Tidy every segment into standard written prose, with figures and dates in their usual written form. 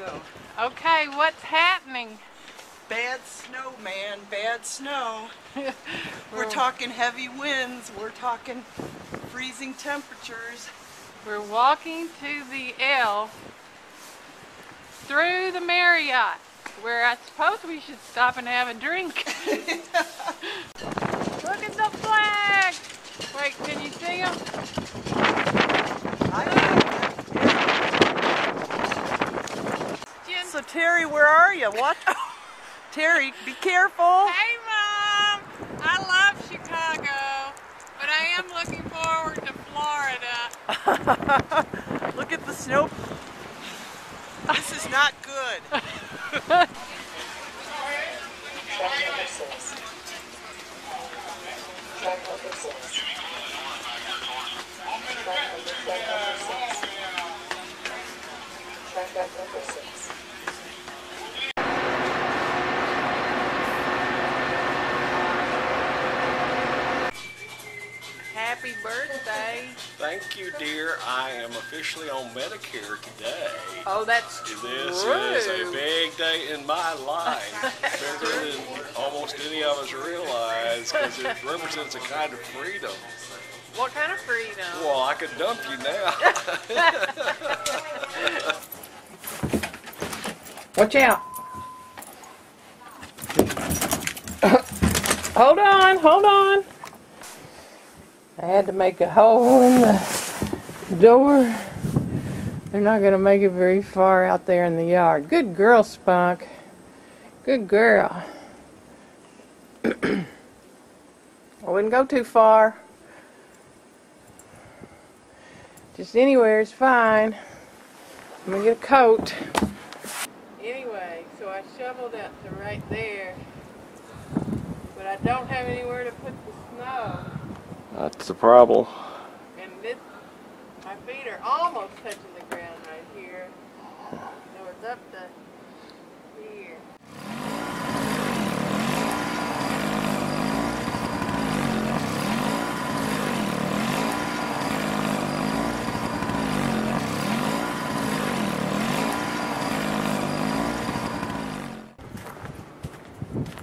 go. Okay, what's happening? Bad snow, man, bad snow. We're talking heavy winds, we're talking freezing temperatures. We're walking to the L through the Marriott, where I suppose we should stop and have a drink. Look at the flag! Wait, can you see them? So Terry, where are you? What? Terry, be careful. Hey Mom! I love Chicago, but I am looking forward to Florida. Look at the snow. This is not good. Happy birthday. Thank you, dear. I am officially on Medicare today. Oh, that's This true. is a big day in my life, bigger than almost any of us realize, because it represents a kind of freedom. What kind of freedom? Well, I could dump you now. Watch out. Hold on, hold on. I had to make a hole in the door. They're not going to make it very far out there in the yard. Good girl, Spunk. Good girl. I wouldn't go too far. Just anywhere is fine. I'm going to get a coat. Anyway, so I shoveled out to right there. But I don't have anywhere to put the snow. That's the problem. And this, my feet are almost touching the ground right here. So it's up to here.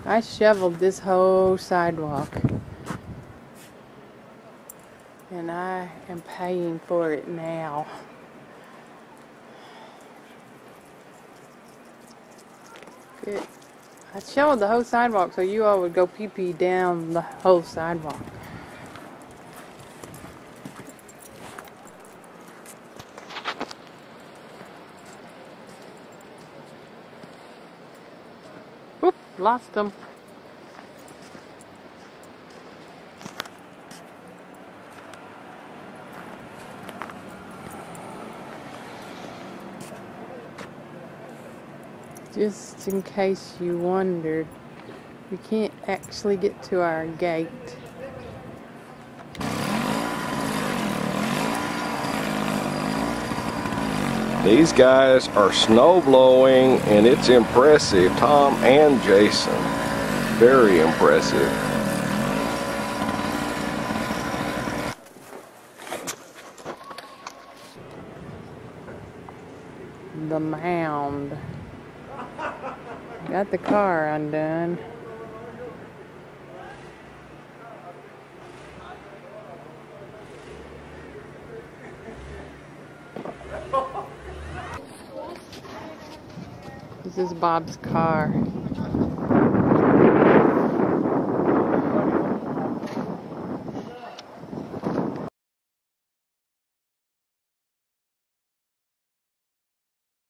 I shoveled this whole sidewalk. And I am paying for it now. Good. I shoveled the whole sidewalk so you all would go pee-pee down the whole sidewalk. Whoop, lost them. Just in case you wondered, we can't actually get to our gate. These guys are snow blowing, and it's impressive. Tom and Jason, very impressive. The mound. Got the car undone. This is Bob's car.